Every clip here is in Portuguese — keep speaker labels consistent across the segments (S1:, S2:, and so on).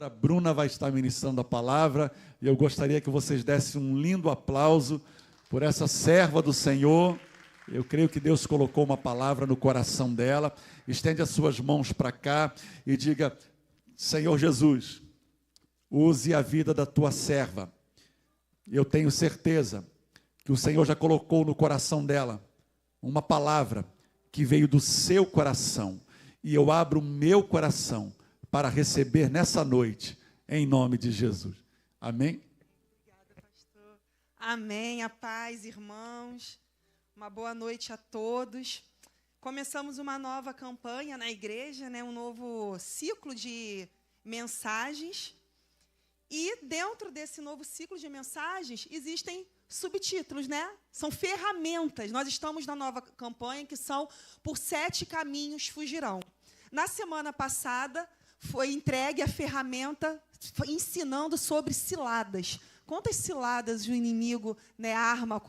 S1: A Bruna vai estar ministrando a palavra e eu gostaria que vocês dessem um lindo aplauso por essa serva do Senhor. Eu creio que Deus colocou uma palavra no coração dela. Estende as suas mãos para cá e diga: Senhor Jesus, use a vida da tua serva. Eu tenho certeza que o Senhor já colocou no coração dela uma palavra que veio do seu coração. E eu abro o meu coração para receber nessa noite, em nome de Jesus. Amém?
S2: Obrigada, pastor. Amém. A paz, irmãos. Uma boa noite a todos. Começamos uma nova campanha na igreja, né? Um novo ciclo de mensagens. E dentro desse novo ciclo de mensagens existem subtítulos, né? São ferramentas. Nós estamos na nova campanha que são Por 7 Caminhos Fugirão. Na semana passada foi entregue a ferramenta ensinando sobre ciladas. Quantas ciladas o inimigo, né, arma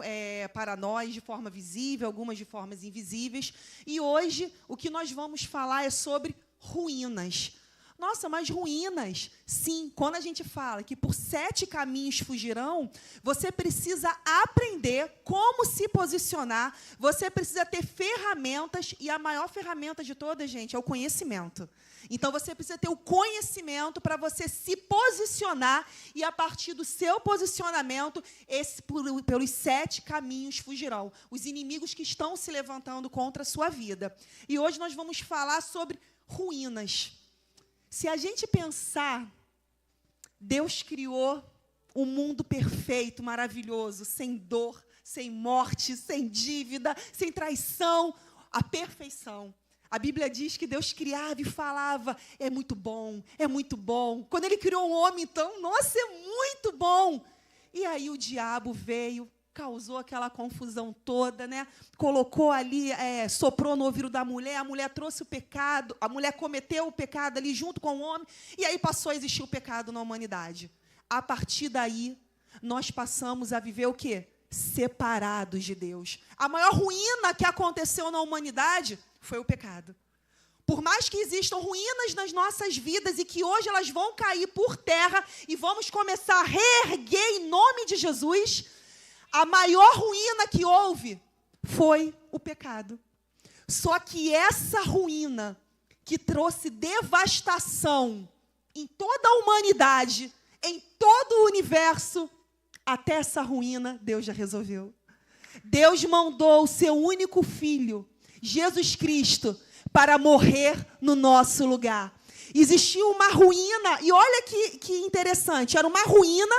S2: para nós de forma visível, algumas de formas invisíveis. E hoje o que nós vamos falar é sobre ruínas. Nossa, mas ruínas, sim, quando a gente fala que por 7 caminhos fugirão, você precisa aprender como se posicionar, você precisa ter ferramentas, e a maior ferramenta de todas, gente, é o conhecimento. Então, você precisa ter o conhecimento para você se posicionar, e a partir do seu posicionamento, pelos 7 caminhos fugirão. Os inimigos que estão se levantando contra a sua vida. E hoje nós vamos falar sobre ruínas. Se a gente pensar, Deus criou um mundo perfeito, maravilhoso, sem dor, sem morte, sem dívida, sem traição, a perfeição. A Bíblia diz que Deus criava e falava, é muito bom, é muito bom. Quando Ele criou um homem, então, nossa, é muito bom. E aí o diabo veio, causou aquela confusão toda, né? Colocou ali, soprou no ouvido da mulher, a mulher trouxe o pecado, a mulher cometeu o pecado ali junto com o homem, e aí passou a existir o pecado na humanidade. A partir daí, nós passamos a viver o quê? Separados de Deus. A maior ruína que aconteceu na humanidade foi o pecado. Por mais que existam ruínas nas nossas vidas e que hoje elas vão cair por terra e vamos começar a reerguer em nome de Jesus, a maior ruína que houve foi o pecado. Só que essa ruína que trouxe devastação em toda a humanidade, em todo o universo, até essa ruína Deus já resolveu. Deus mandou o seu único filho, Jesus Cristo, para morrer no nosso lugar. Existiu uma ruína, e olha que interessante, era uma ruína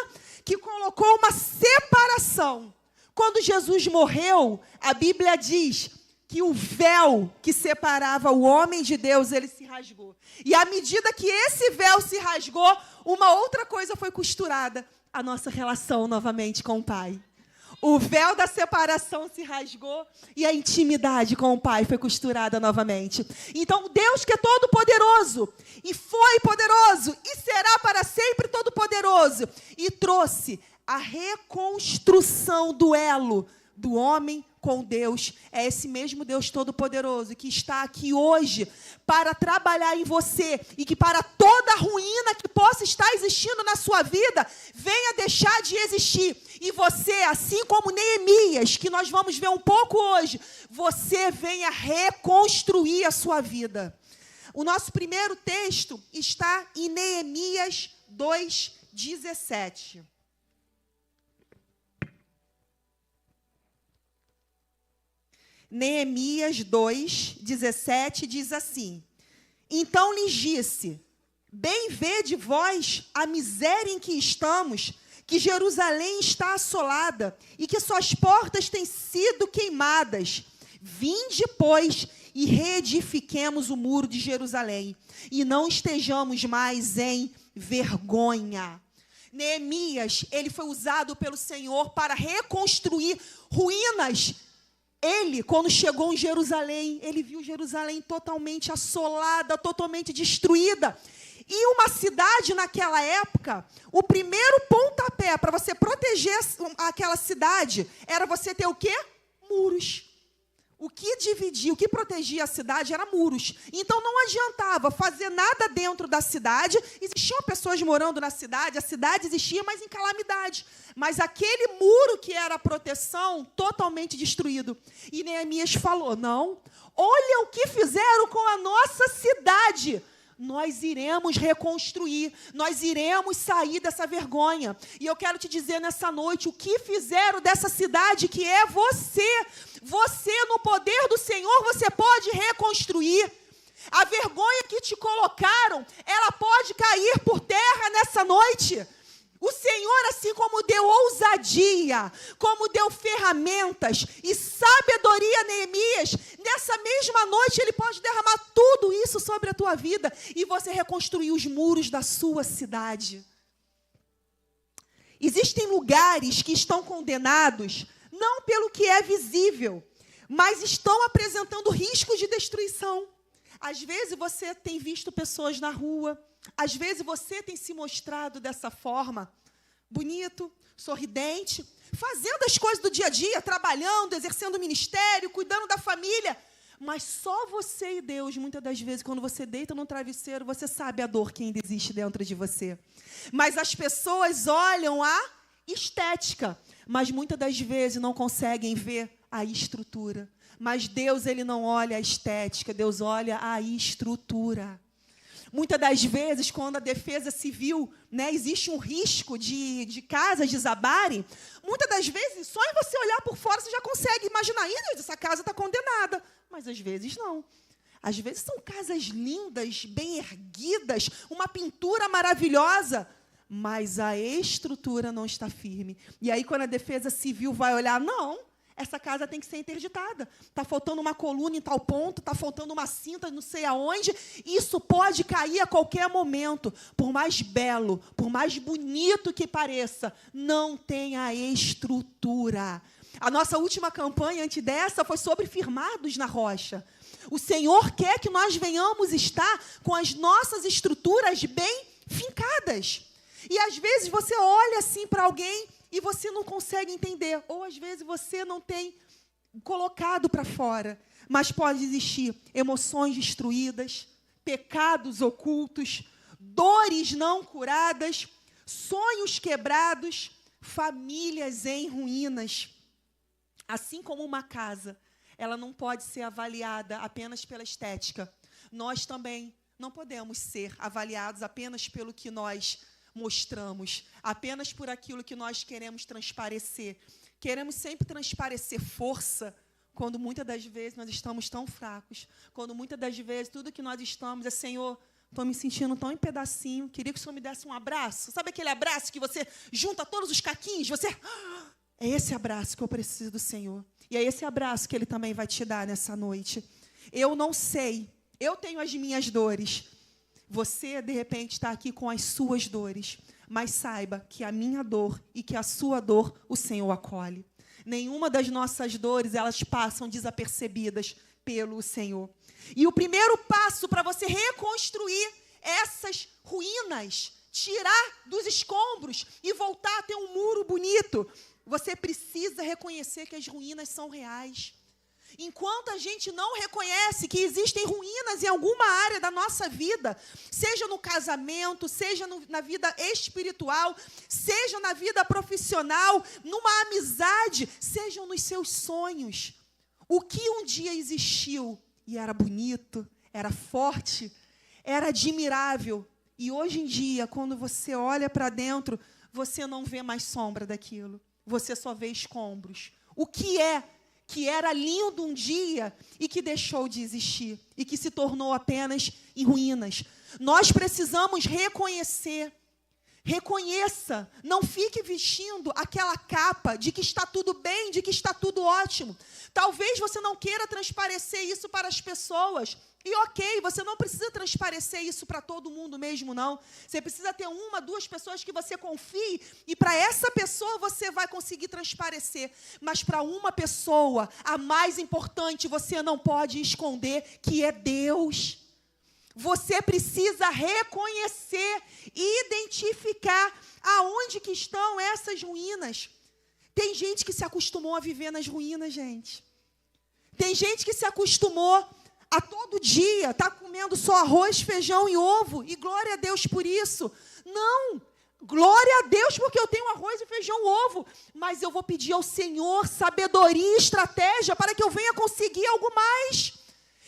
S2: que colocou uma separação. Quando Jesus morreu, a Bíblia diz que o véu que separava o homem de Deus, ele se rasgou. E à medida que esse véu se rasgou, uma outra coisa foi costurada, a nossa relação novamente com o Pai. O véu da separação se rasgou e a intimidade com o Pai foi costurada novamente. Então, Deus que é todo-poderoso, e foi poderoso, e será para sempre todo-poderoso, e trouxe a reconstrução do elo do homem com Deus. É esse mesmo Deus todo-poderoso que está aqui hoje para trabalhar em você e que para toda ruína que possa estar existindo na sua vida, venha deixar de existir. E você, assim como Neemias, que nós vamos ver um pouco hoje, você venha reconstruir a sua vida. O nosso primeiro texto está em Neemias 2:17. Neemias 2:17 diz assim: Então lhes disse, bem vede vós a miséria em que estamos, que Jerusalém está assolada e que suas portas têm sido queimadas. Vinde, pois, e reedifiquemos o muro de Jerusalém, e não estejamos mais em vergonha. Neemias, ele foi usado pelo Senhor para reconstruir ruínas. Ele, quando chegou em Jerusalém, ele viu Jerusalém totalmente assolada, totalmente destruída. E uma cidade naquela época, o primeiro pontapé para você proteger aquela cidade era você ter o quê? Muros. O que dividia, o que protegia a cidade era muros. Então não adiantava fazer nada dentro da cidade. Existiam pessoas morando na cidade, a cidade existia, mas em calamidade. Mas aquele muro que era a proteção, totalmente destruído. E Neemias falou, não, olha o que fizeram com a nossa cidade. Nós iremos reconstruir, nós iremos sair dessa vergonha. E eu quero te dizer nessa noite, o que fizeram dessa cidade que é você. Você, no poder do Senhor, você pode reconstruir. A vergonha que te colocaram, ela pode cair por terra nessa noite. O Senhor, assim como deu ousadia, como deu ferramentas e sabedoria a Neemias, nessa mesma noite Ele pode derramar tudo isso sobre a tua vida e você reconstruir os muros da sua cidade. Existem lugares que estão condenados, não pelo que é visível, mas estão apresentando risco de destruição. Às vezes você tem visto pessoas na rua, às vezes você tem se mostrado dessa forma, bonito, sorridente, fazendo as coisas do dia a dia, trabalhando, exercendo o ministério, cuidando da família. Mas só você e Deus, muitas das vezes, quando você deita no travesseiro, você sabe a dor que ainda existe dentro de você. Mas as pessoas olham a estética, mas muitas das vezes não conseguem ver a estrutura. Mas Deus, Ele não olha a estética, Deus olha a estrutura. Muitas das vezes, quando a defesa civil, existe um risco de casas desabarem, muitas das vezes, só em você olhar por fora, você já consegue imaginar, essa casa está condenada. Mas às vezes não. Às vezes são casas lindas, bem erguidas, uma pintura maravilhosa, mas a estrutura não está firme. E aí, quando a defesa civil vai olhar, não, essa casa tem que ser interditada. Está faltando uma coluna em tal ponto, está faltando uma cinta não sei aonde. Isso pode cair a qualquer momento. Por mais belo, por mais bonito que pareça, não tem a estrutura. A nossa última campanha antes dessa foi sobre firmados na rocha. O Senhor quer que nós venhamos estar com as nossas estruturas bem fincadas. E às vezes você olha assim para alguém e você não consegue entender, ou às vezes você não tem colocado para fora, mas pode existir emoções destruídas, pecados ocultos, dores não curadas, sonhos quebrados, famílias em ruínas. Assim como uma casa, ela não pode ser avaliada apenas pela estética. Nós também não podemos ser avaliados apenas pelo que nós mostramos, apenas por aquilo que nós queremos transparecer. Queremos sempre transparecer força, quando muitas das vezes nós estamos tão fracos, quando muitas das vezes tudo que nós estamos é, Senhor, estou me sentindo tão em pedacinho, queria que o Senhor me desse um abraço. Sabe aquele abraço que você junta todos os caquinhos? É esse abraço que eu preciso do Senhor. E é esse abraço que Ele também vai te dar nessa noite. Eu não sei, eu tenho as minhas dores. Você, de repente, está aqui com as suas dores, mas saiba que a minha dor e que a sua dor, o Senhor acolhe. Nenhuma das nossas dores, elas passam desapercebidas pelo Senhor. E o primeiro passo para você reconstruir essas ruínas, tirar dos escombros e voltar a ter um muro bonito, você precisa reconhecer que as ruínas são reais. Enquanto a gente não reconhece que existem ruínas em alguma área da nossa vida, seja no casamento, seja na vida espiritual, seja na vida profissional, numa amizade, sejam nos seus sonhos. O que um dia existiu e era bonito, era forte, era admirável, e hoje em dia, quando você olha para dentro, você não vê mais sombra daquilo, você só vê escombros. O que era lindo um dia e que deixou de existir e que se tornou apenas em ruínas. Nós precisamos reconhecer. Reconheça, não fique vestindo aquela capa de que está tudo bem, de que está tudo ótimo. Talvez você não queira transparecer isso para as pessoas. E ok, você não precisa transparecer isso para todo mundo mesmo, não. Você precisa ter uma, duas pessoas que você confie e para essa pessoa você vai conseguir transparecer. Mas para uma pessoa, a mais importante, você não pode esconder, que é Deus. Você precisa reconhecer e identificar aonde que estão essas ruínas. Tem gente que se acostumou a viver nas ruínas, gente. Tem gente que se acostumou a todo dia estar comendo só arroz, feijão e ovo, e glória a Deus por isso. Não, glória a Deus porque eu tenho arroz e feijão e ovo, mas eu vou pedir ao Senhor sabedoria e estratégia para que eu venha conseguir algo mais.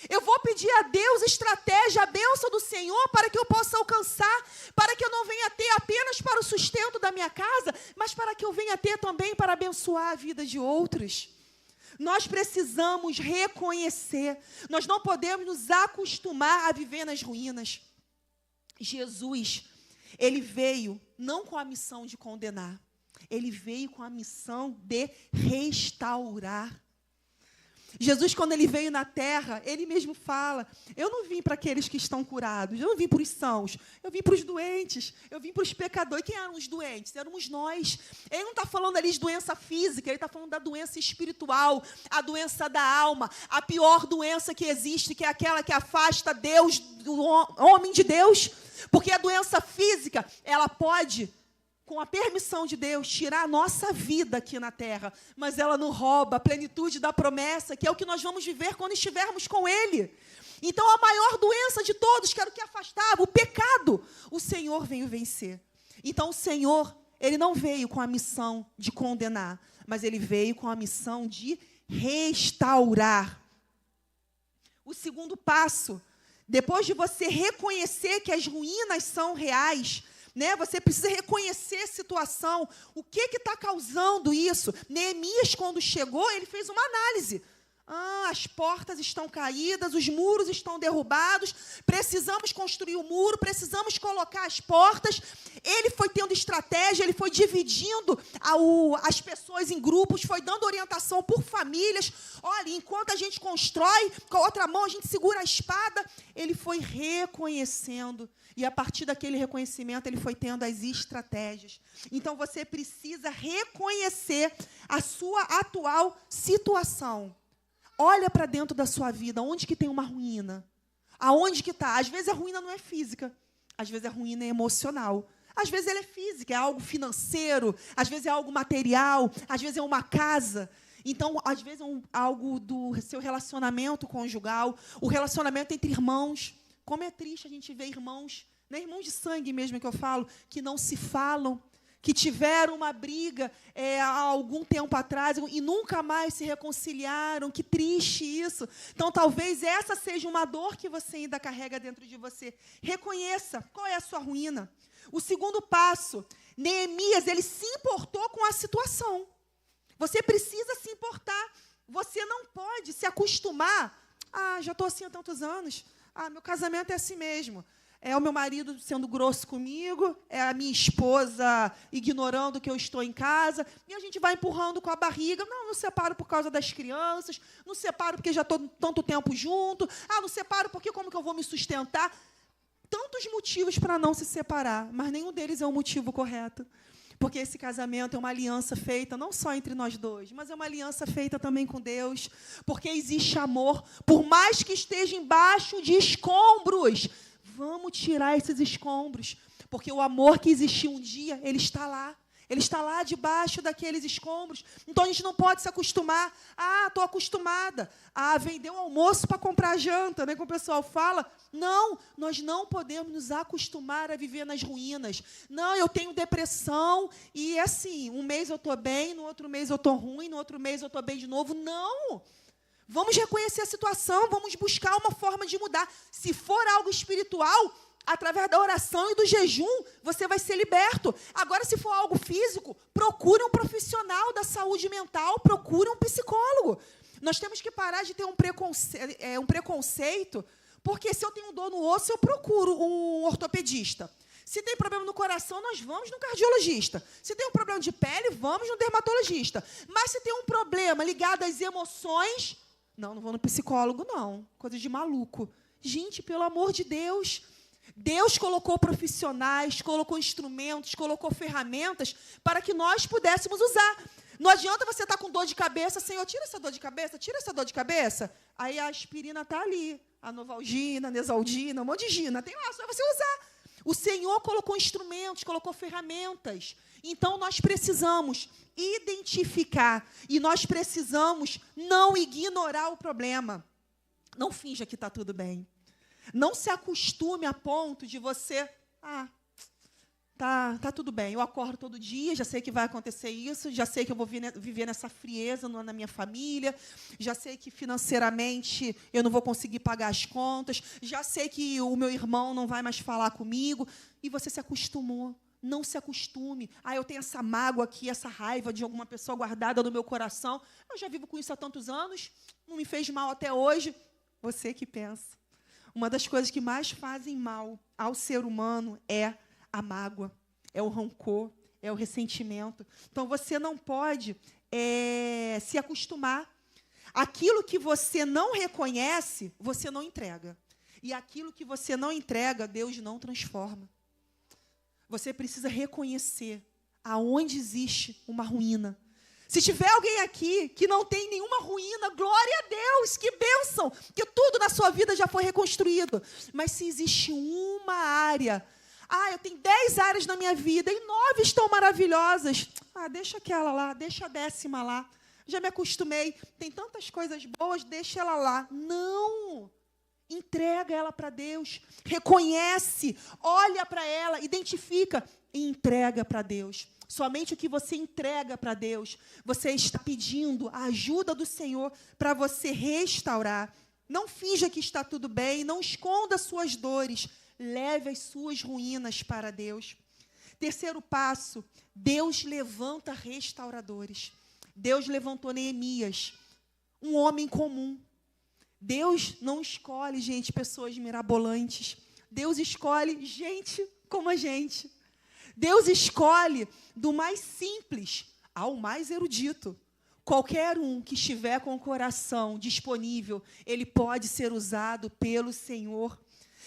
S2: Eu vou pedir a Deus estratégia, a bênção do Senhor para que eu possa alcançar, para que eu não venha ter apenas para o sustento da minha casa, mas para que eu venha ter também para abençoar a vida de outros. Nós precisamos reconhecer, nós não podemos nos acostumar a viver nas ruínas. Jesus, ele veio não com a missão de condenar, ele veio com a missão de restaurar. Jesus, quando ele veio na terra, ele mesmo fala, eu não vim para aqueles que estão curados, eu não vim para os sãos, eu vim para os doentes, eu vim para os pecadores. Quem eram os doentes? Éramos nós. Ele não está falando ali de doença física, ele está falando da doença espiritual, a doença da alma, a pior doença que existe, que é aquela que afasta Deus, do homem de Deus, porque a doença física, ela pode, com a permissão de Deus, tirar a nossa vida aqui na terra, mas ela não rouba a plenitude da promessa, que é o que nós vamos viver quando estivermos com Ele. Então, a maior doença de todos, que era o que afastava, o pecado, o Senhor veio vencer. Então, o Senhor, Ele não veio com a missão de condenar, mas Ele veio com a missão de restaurar. O segundo passo, depois de você reconhecer que as ruínas são reais, você precisa reconhecer a situação, o que está causando isso. Neemias, quando chegou, ele fez uma análise. As portas estão caídas, os muros estão derrubados, precisamos construir o muro, precisamos colocar as portas. Ele foi tendo estratégia, ele foi dividindo as pessoas em grupos, foi dando orientação por famílias. Olha, enquanto a gente constrói, com a outra mão a gente segura a espada. Ele foi reconhecendo, e a partir daquele reconhecimento ele foi tendo as estratégias. Então você precisa reconhecer a sua atual situação. Olha para dentro da sua vida, onde que tem uma ruína? Aonde que está? Às vezes a ruína não é física, às vezes a ruína é emocional. Às vezes ela é física, é algo financeiro, às vezes é algo material, às vezes é uma casa. Então, às vezes é algo do seu relacionamento conjugal, o relacionamento entre irmãos. Como é triste a gente ver irmãos, irmãos de sangue mesmo que eu falo, que não se falam, que tiveram uma briga há algum tempo atrás e nunca mais se reconciliaram. Que triste isso. Então, talvez essa seja uma dor que você ainda carrega dentro de você. Reconheça qual é a sua ruína. O segundo passo, Neemias, ele se importou com a situação. Você precisa se importar. Você não pode se acostumar. Já estou assim há tantos anos. Meu casamento é assim mesmo. É o meu marido sendo grosso comigo, é a minha esposa ignorando que eu estou em casa, e a gente vai empurrando com a barriga. Não separo por causa das crianças, não separo porque já estou tanto tempo junto, não separo porque como que eu vou me sustentar? Tantos motivos para não se separar, mas nenhum deles é o motivo correto. Porque esse casamento é uma aliança feita não só entre nós dois, mas é uma aliança feita também com Deus, porque existe amor, por mais que esteja embaixo de escombros. Vamos tirar esses escombros, porque o amor que existiu um dia, ele está lá. Ele está lá debaixo daqueles escombros. Então, a gente não pode se acostumar. Estou acostumada a vender um almoço para comprar janta, como o pessoal fala. Não, nós não podemos nos acostumar a viver nas ruínas. Não, eu tenho depressão e, assim, um mês eu estou bem, no outro mês eu estou ruim, no outro mês eu estou bem de novo. Não! Vamos reconhecer a situação, vamos buscar uma forma de mudar. Se for algo espiritual, através da oração e do jejum, você vai ser liberto. Agora, se for algo físico, procure um profissional da saúde mental, procure um psicólogo. Nós temos que parar de ter um preconceito, porque se eu tenho dor no osso, eu procuro um ortopedista. Se tem problema no coração, nós vamos no cardiologista. Se tem um problema de pele, vamos no dermatologista. Mas se tem um problema ligado às emoções, não vou no psicólogo, não. Coisa de maluco. Gente, pelo amor de Deus, Deus colocou profissionais, colocou instrumentos, colocou ferramentas para que nós pudéssemos usar. Não adianta você estar com dor de cabeça, Senhor, tira essa dor de cabeça, tira essa dor de cabeça. Aí a aspirina está ali, a Novalgina, a Neosaldina, um monte de gina, tem lá, só você usar. O Senhor colocou instrumentos, colocou ferramentas. Então, nós precisamos identificar e nós precisamos não ignorar o problema. Não finja que está tudo bem. Não se acostume a ponto de você... Tá tudo bem, eu acordo todo dia, já sei que vai acontecer isso, já sei que eu vou viver nessa frieza na minha família, já sei que financeiramente eu não vou conseguir pagar as contas, já sei que o meu irmão não vai mais falar comigo, e você se acostumou. Não se acostume. Eu tenho essa mágoa aqui, essa raiva de alguma pessoa guardada no meu coração, eu já vivo com isso há tantos anos, não me fez mal até hoje. Você que pensa. Uma das coisas que mais fazem mal ao ser humano é a mágoa, é o rancor, é o ressentimento. Então, você não pode se acostumar. Aquilo que você não reconhece, você não entrega. E aquilo que você não entrega, Deus não transforma. Você precisa reconhecer aonde existe uma ruína. Se tiver alguém aqui que não tem nenhuma ruína, glória a Deus, que bênção, que tudo na sua vida já foi reconstruído. Mas se existe uma área... eu tenho 10 áreas na minha vida e 9 estão maravilhosas. Deixa aquela lá, deixa a 10ª lá. Já me acostumei, tem tantas coisas boas, deixa ela lá. Não! Entrega ela para Deus. Reconhece, olha para ela, identifica e entrega para Deus. Somente o que você entrega para Deus, você está pedindo a ajuda do Senhor para você restaurar. Não finja que está tudo bem, não esconda suas dores. Leve as suas ruínas para Deus. Terceiro passo, Deus levanta restauradores. Deus levantou Neemias, um homem comum. Deus não escolhe, gente, pessoas mirabolantes. Deus escolhe gente como a gente. Deus escolhe do mais simples ao mais erudito. Qualquer um que estiver com o coração disponível, ele pode ser usado pelo Senhor.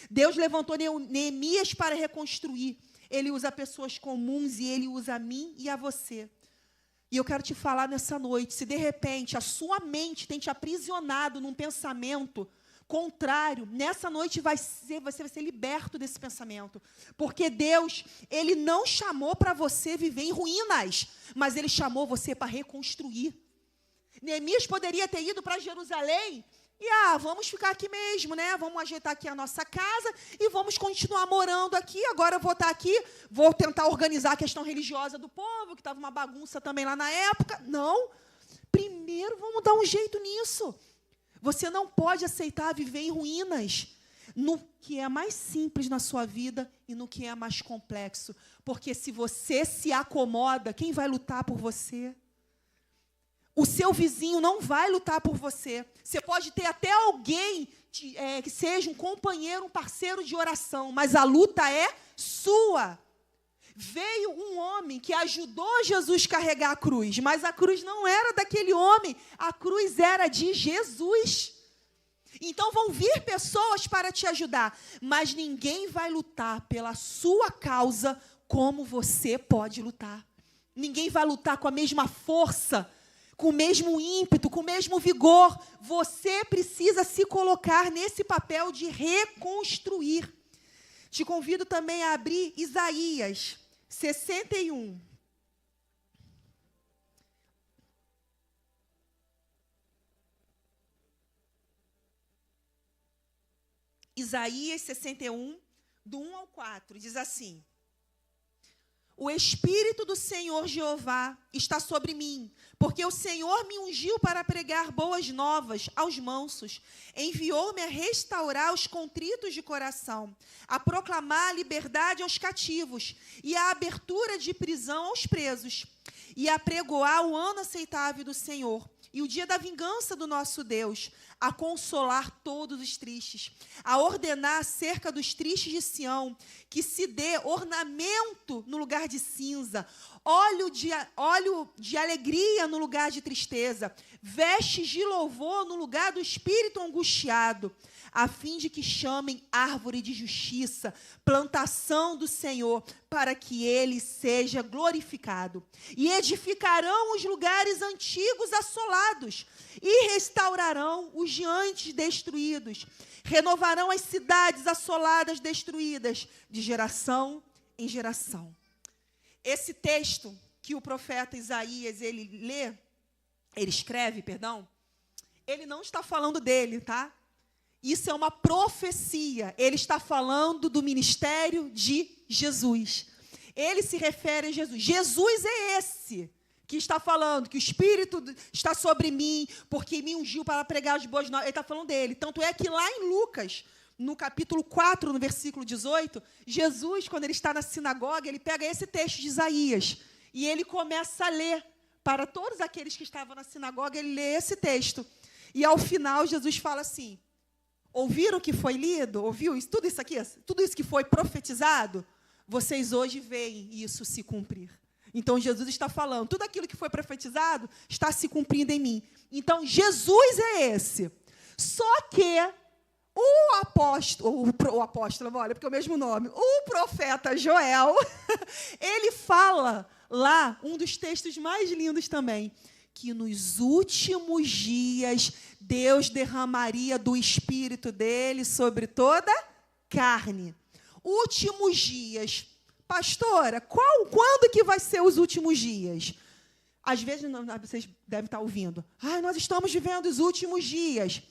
S2: Deus levantou Neemias para reconstruir. Ele usa pessoas comuns e Ele usa a mim e a você. E eu quero te falar nessa noite, se de repente a sua mente tem te aprisionado num pensamento contrário, nessa noite você vai ser liberto desse pensamento. Porque Deus, Ele não chamou para você viver em ruínas, mas Ele chamou você para reconstruir. Neemias poderia ter ido para Jerusalém e, vamos ficar aqui mesmo, né? Vamos ajeitar aqui a nossa casa e vamos continuar morando aqui. Agora eu vou estar aqui, vou tentar organizar a questão religiosa do povo, que estava uma bagunça também lá na época. Não. Primeiro vamos dar um jeito nisso. Você não pode aceitar viver em ruínas no que é mais simples na sua vida e no que é mais complexo. Porque se você se acomoda, quem vai lutar por você? O seu vizinho não vai lutar por você. Você pode ter até alguém que seja um companheiro, um parceiro de oração, mas a luta é sua. Veio um homem que ajudou Jesus a carregar a cruz, mas a cruz não era daquele homem, a cruz era de Jesus. Então vão vir pessoas para te ajudar, mas ninguém vai lutar pela sua causa como você pode lutar. Ninguém vai lutar com a mesma força, com o mesmo ímpeto, com o mesmo vigor. Você precisa se colocar nesse papel de reconstruir. Te convido também a abrir Isaías 61. Isaías 61, do 1 ao 4, diz assim: O Espírito do Senhor Jeová está sobre mim, porque o Senhor me ungiu para pregar boas novas aos mansos. Enviou-me a restaurar os contritos de coração, a proclamar a liberdade aos cativos e a abertura de prisão aos presos, e a apregoar o ano aceitável do Senhor e o dia da vingança do nosso Deus, a consolar todos os tristes, a ordenar acerca dos tristes de Sião, que se dê ornamento no lugar de cinza, óleo de alegria no lugar de tristeza, vestes de louvor no lugar do espírito angustiado, a fim de que chamem árvore de justiça, plantação do Senhor, para que ele seja glorificado. E edificarão os lugares antigos assolados, e restaurarão os ondejantes destruídos. Renovarão as cidades assoladas destruídas, de geração em geração. Esse texto que o profeta Isaías, ele escreve, ele não está falando dele, tá? Isso é uma profecia. Ele está falando do ministério de Jesus. Ele se refere a Jesus. Jesus é esse que está falando, que o Espírito está sobre mim, porque me ungiu para pregar as boas novas. Ele está falando dele. Tanto é que lá em Lucas, no capítulo 4, no versículo 18, Jesus, quando ele está na sinagoga, ele pega esse texto de Isaías e ele começa a ler. Para todos aqueles que estavam na sinagoga, ele lê esse texto. E ao final, Jesus fala assim: ouviram o que foi lido? Ouviu isso? Tudo isso aqui? Tudo isso que foi profetizado? Vocês hoje veem isso se cumprir. Então, Jesus está falando, tudo aquilo que foi profetizado está se cumprindo em mim. Então, Jesus é esse. Só que o apóstolo, olha, porque é o mesmo nome, o profeta Joel, ele fala lá, um dos textos mais lindos também, que nos últimos dias Deus derramaria do Espírito dele sobre toda carne. Últimos dias. Pastora, quando que vai ser os últimos dias? Às vezes, vocês devem estar ouvindo. Nós estamos vivendo os últimos dias.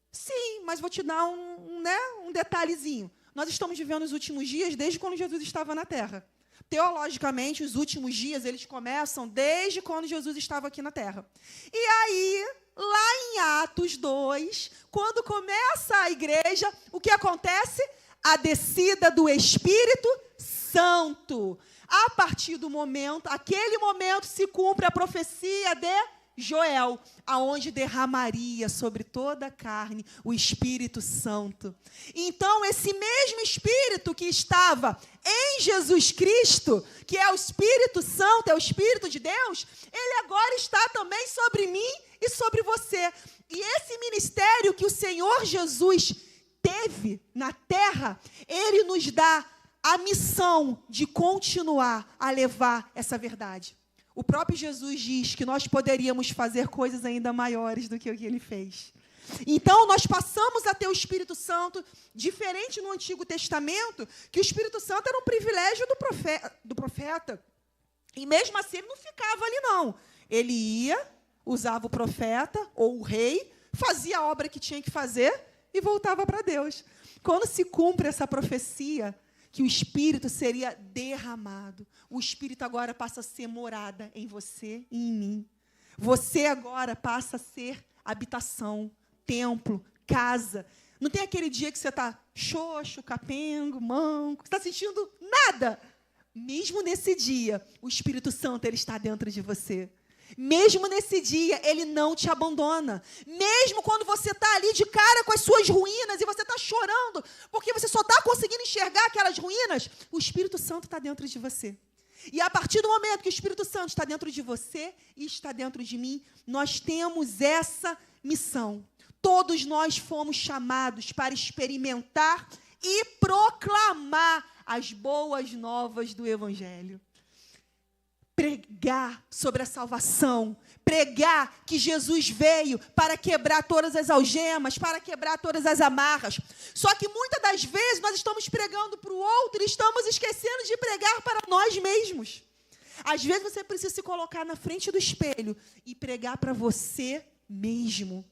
S2: Sim, mas vou te dar um detalhezinho. Nós estamos vivendo os últimos dias desde quando Jesus estava na Terra. Teologicamente, os últimos dias, eles começam desde quando Jesus estava aqui na Terra. E aí, lá em Atos 2, quando começa a igreja, o que acontece? A descida do Espírito Santo. A partir do momento, aquele momento se cumpre a profecia de Joel, aonde derramaria sobre toda a carne o Espírito Santo. Então, esse mesmo Espírito que estava em Jesus Cristo, que é o Espírito Santo, é o Espírito de Deus, ele agora está também sobre mim e sobre você. E esse ministério que o Senhor Jesus teve na terra, ele nos dá a missão de continuar a levar essa verdade. O próprio Jesus diz que nós poderíamos fazer coisas ainda maiores do que o que ele fez. Então, nós passamos a ter o Espírito Santo, diferente no Antigo Testamento, que o Espírito Santo era um privilégio do profeta. E mesmo assim, ele não ficava ali, não. Ele ia, usava o profeta ou o rei, fazia a obra que tinha que fazer e voltava para Deus. Quando se cumpre essa profecia, que o Espírito seria derramado, o Espírito agora passa a ser morada em você e em mim. Você agora passa a ser habitação, templo, casa. Não tem aquele dia que você está xoxo, capengo, manco, está sentindo nada. Mesmo nesse dia, o Espírito Santo ele está dentro de você. Mesmo nesse dia, ele não te abandona. Mesmo quando você está ali de cara com as suas ruínas e você está chorando, porque você só está conseguindo enxergar aquelas ruínas, o Espírito Santo está dentro de você. E a partir do momento que o Espírito Santo está dentro de você e está dentro de mim, nós temos essa missão. Todos nós fomos chamados para experimentar e proclamar as boas novas do Evangelho. Pregar sobre a salvação, pregar que Jesus veio para quebrar todas as algemas, para quebrar todas as amarras. Só que muitas das vezes nós estamos pregando para o outro e estamos esquecendo de pregar para nós mesmos. Às vezes você precisa se colocar na frente do espelho e pregar para você mesmo.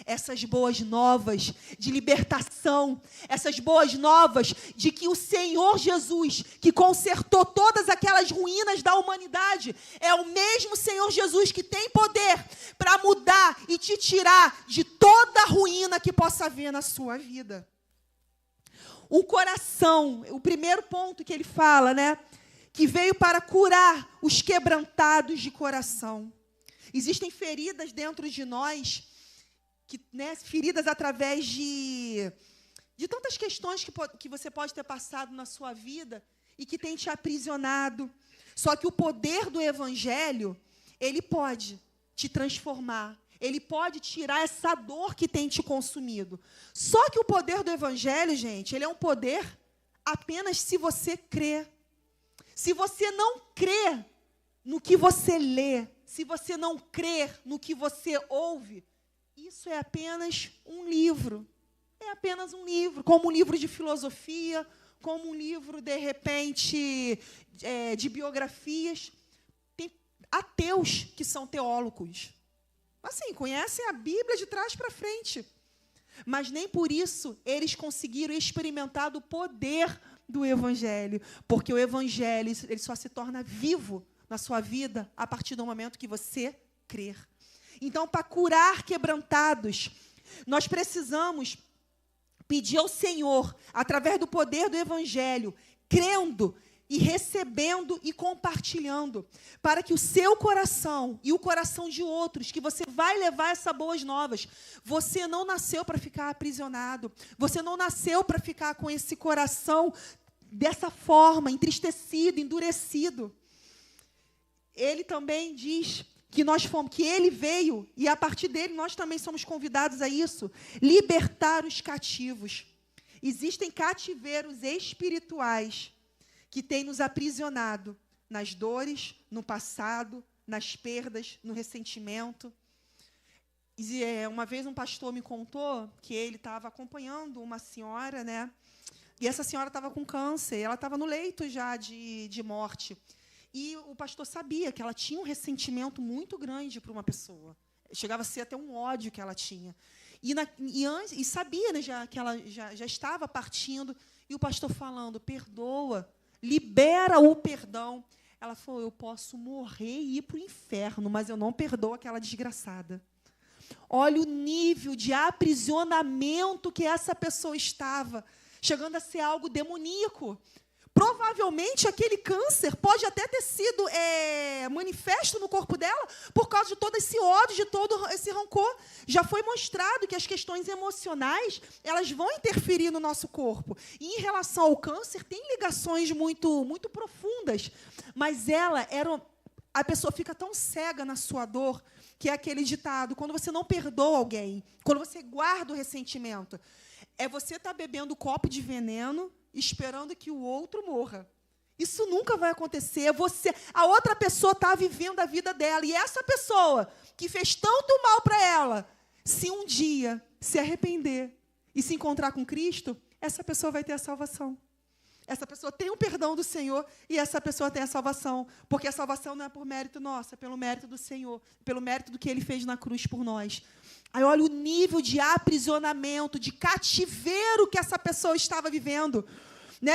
S2: Essas boas novas de libertação, essas boas novas de que o Senhor Jesus, que consertou todas aquelas ruínas da humanidade, é o mesmo Senhor Jesus que tem poder para mudar e te tirar de toda a ruína que possa haver na sua vida. O coração, o primeiro ponto que ele fala, que veio para curar os quebrantados de coração. Existem feridas dentro de nós, feridas através de tantas questões que você pode ter passado na sua vida e que tem te aprisionado. Só que o poder do Evangelho, ele pode te transformar, ele pode tirar essa dor que tem te consumido. Só que o poder do Evangelho, gente, ele é um poder apenas se você crê. Se você não crê no que você lê, se você não crê no que você ouve, isso é apenas um livro. É apenas um livro, como um livro de filosofia, como um livro, de repente, de biografias. Tem ateus que são teólogos. Assim, conhecem a Bíblia de trás para frente. Mas nem por isso eles conseguiram experimentar do poder do Evangelho. Porque o Evangelho ele só se torna vivo na sua vida a partir do momento que você crer. Então, para curar quebrantados, nós precisamos pedir ao Senhor, através do poder do Evangelho, crendo e recebendo e compartilhando, para que o seu coração e o coração de outros, que você vai levar essas boas novas, você não nasceu para ficar aprisionado, você não nasceu para ficar com esse coração dessa forma, entristecido, endurecido. Ele também diz que ele veio, e a partir dele nós também somos convidados a isso, libertar os cativos. Existem cativeiros espirituais que têm nos aprisionado nas dores, no passado, nas perdas, no ressentimento. E, uma vez um pastor me contou que ele estava acompanhando uma senhora, né? E essa senhora estava com câncer, ela estava no leito já de morte. E o pastor sabia que ela tinha um ressentimento muito grande para uma pessoa. Chegava a ser até um ódio que ela tinha. E sabia, né, que ela já estava partindo. E o pastor falando, perdoa, libera o perdão. Ela falou, eu posso morrer e ir para o inferno, mas eu não perdoo aquela desgraçada. Olha o nível de aprisionamento que essa pessoa estava, chegando a ser algo demoníaco. Provavelmente aquele câncer pode até ter sido manifesto no corpo dela por causa de todo esse ódio, de todo esse rancor. Já foi mostrado que as questões emocionais elas vão interferir no nosso corpo. E em relação ao câncer, tem ligações muito, muito profundas. Mas a pessoa fica tão cega na sua dor, que é aquele ditado, quando você não perdoa alguém, quando você guarda o ressentimento, você estar bebendo copo de veneno, esperando que o outro morra. Isso nunca vai acontecer. A outra pessoa está vivendo a vida dela. E essa pessoa que fez tanto mal para ela, se um dia se arrepender e se encontrar com Cristo, essa pessoa vai ter a salvação. Essa pessoa tem o perdão do Senhor e essa pessoa tem a salvação. Porque a salvação não é por mérito nosso, é pelo mérito do Senhor, pelo mérito do que Ele fez na cruz por nós. Aí olha o nível de aprisionamento, de cativeiro que essa pessoa estava vivendo. Né?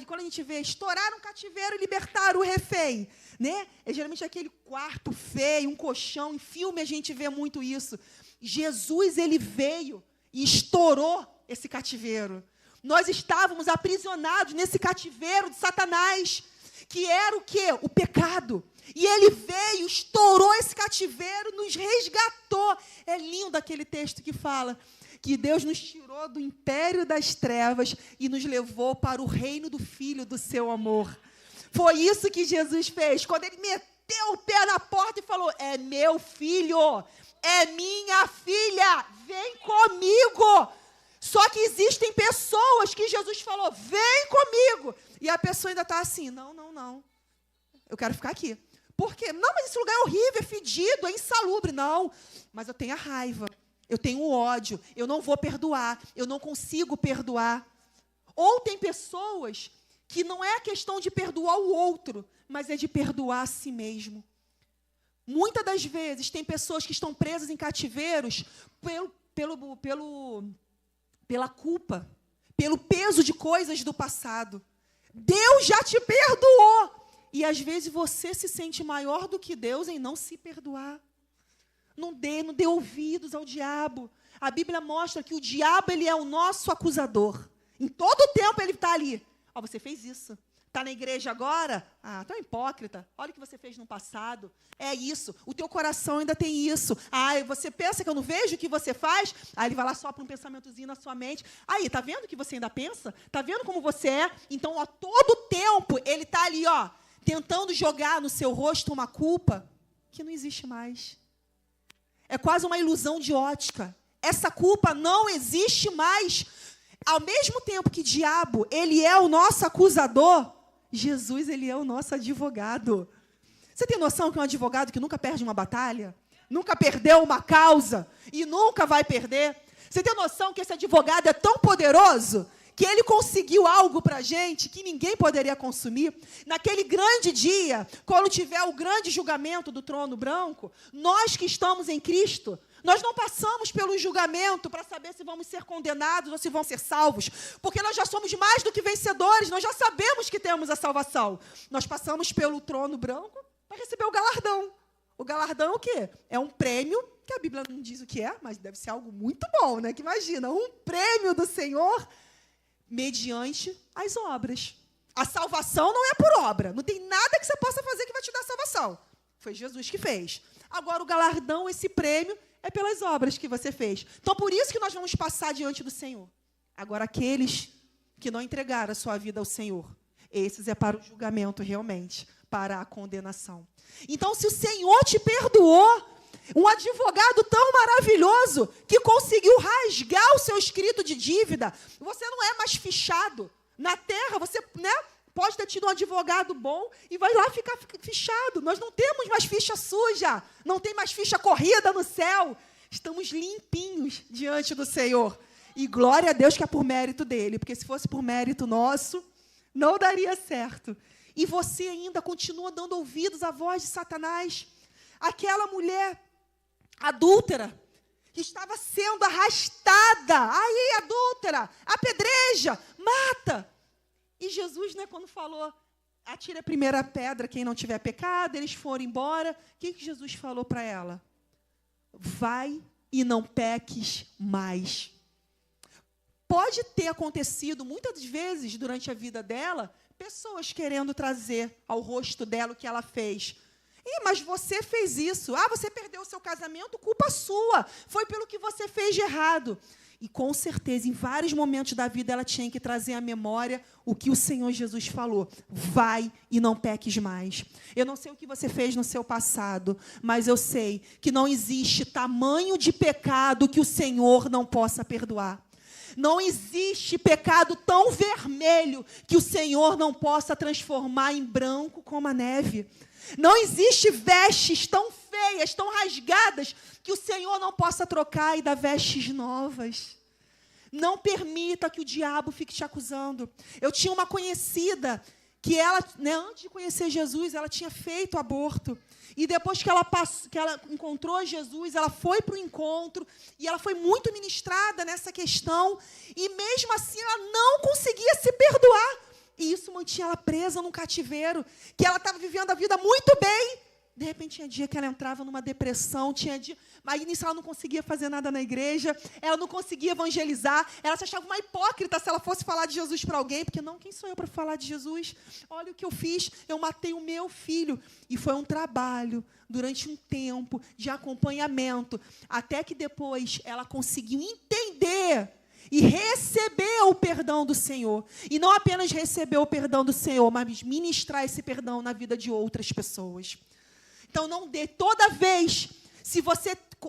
S2: Quando a gente vê estourar um cativeiro e libertar o refém, né? É geralmente aquele quarto feio, um colchão. Em filme a gente vê muito isso. Jesus, ele veio e estourou esse cativeiro. Nós estávamos aprisionados nesse cativeiro de Satanás, que era o quê? O pecado. E ele veio, estourou esse cativeiro, nos resgatou. É lindo aquele texto que fala que Deus nos tirou do império das trevas e nos levou para o reino do Filho do seu amor. Foi isso que Jesus fez, quando ele meteu o pé na porta e falou, é meu filho, é minha filha, vem comigo. Só que existem pessoas que Jesus falou, vem comigo. E a pessoa ainda está assim, não, eu quero ficar aqui. Por quê? Não, mas esse lugar é horrível, é fedido, é insalubre. Não, mas eu tenho a raiva, eu tenho o ódio, eu não vou perdoar, eu não consigo perdoar. Ou tem pessoas que não é a questão de perdoar o outro, mas é de perdoar a si mesmo. Muitas das vezes tem pessoas que estão presas em cativeiros pela culpa, pelo peso de coisas do passado. Deus já te perdoou. E, às vezes, você se sente maior do que Deus em não se perdoar. Não dê ouvidos ao diabo. A Bíblia mostra que o diabo ele é o nosso acusador. Em todo o tempo ele está ali. Você fez isso. Está na igreja agora? Tão hipócrita. Olha o que você fez no passado. É isso. O teu coração ainda tem isso. Você pensa que eu não vejo o que você faz? Aí ele vai lá só para um pensamentozinho na sua mente. Aí, tá vendo o que você ainda pensa? Tá vendo como você é? Então, todo o tempo ele está ali, tentando jogar no seu rosto uma culpa que não existe mais. É quase uma ilusão de ótica. Essa culpa não existe mais. Ao mesmo tempo que o diabo, ele é o nosso acusador, Jesus, ele é o nosso advogado. Você tem noção que um advogado que nunca perde uma batalha? nunca perdeu uma causa e nunca vai perder. Você tem noção que esse advogado é tão poderoso que ele conseguiu algo para a gente que ninguém poderia consumir? Naquele grande dia, quando tiver o grande julgamento do trono branco, nós que estamos em Cristo, nós não passamos pelo julgamento para saber se vamos ser condenados ou se vamos ser salvos, porque nós já somos mais do que vencedores, nós já sabemos que temos a salvação. Nós passamos pelo trono branco para receber o galardão. O galardão é o quê? É um prêmio, que a Bíblia não diz o que é, mas deve ser algo muito bom, né? Que imagina, um prêmio do Senhor mediante as obras. A salvação não é por obra. Não tem nada que você possa fazer que vai te dar salvação. Foi Jesus que fez. Agora, o galardão, esse prêmio, é pelas obras que você fez. Então, por isso que nós vamos passar diante do Senhor. Agora, aqueles que não entregaram a sua vida ao Senhor, esses é para o julgamento realmente, para a condenação. Então, se o Senhor te perdoou, um advogado tão maravilhoso que conseguiu rasgar o seu escrito de dívida, você não é mais fichado. Na terra, você, pode ter tido um advogado bom e vai lá ficar fichado. Nós não temos mais ficha suja, não tem mais ficha corrida no céu. Estamos limpinhos diante do Senhor. E glória a Deus que é por mérito dele, porque se fosse por mérito nosso, não daria certo. E você ainda continua dando ouvidos à voz de Satanás. Aquela mulher adúltera, que estava sendo arrastada. Aí, adúltera, apedreja, mata. E Jesus, quando falou, atire a primeira pedra quem não tiver pecado, eles foram embora. O que Jesus falou para ela? Vai e não peques mais. Pode ter acontecido, muitas vezes, durante a vida dela, pessoas querendo trazer ao rosto dela o que ela fez. Mas você fez isso. Você perdeu o seu casamento, culpa sua. Foi pelo que você fez de errado. E, com certeza, em vários momentos da vida, ela tinha que trazer à memória o que o Senhor Jesus falou. Vai e não peques mais. Eu não sei o que você fez no seu passado, mas eu sei que não existe tamanho de pecado que o Senhor não possa perdoar. Não existe pecado tão vermelho que o Senhor não possa transformar em branco como a neve. Não existe vestes tão feias, tão rasgadas, que o Senhor não possa trocar e dar vestes novas. Não permita que o diabo fique te acusando. Eu tinha uma conhecida que ela, antes de conhecer Jesus, ela tinha feito aborto. E depois que ela encontrou Jesus, ela foi para o encontro e ela foi muito ministrada nessa questão. E mesmo assim, ela não conseguia se perdoar. E isso mantinha ela presa num cativeiro, que ela estava vivendo a vida muito bem. De repente, tinha dia que ela entrava numa depressão, tinha dia... Mas nisso ela não conseguia fazer nada na igreja, ela não conseguia evangelizar, ela se achava uma hipócrita se ela fosse falar de Jesus para alguém, porque não, quem sou eu para falar de Jesus? Olha o que eu fiz, eu matei o meu filho. E foi um trabalho, durante um tempo, de acompanhamento, até que depois ela conseguiu entender e receber o perdão do Senhor. E não apenas receber o perdão do Senhor, mas ministrar esse perdão na vida de outras pessoas. Então, não dê. Toda vez, se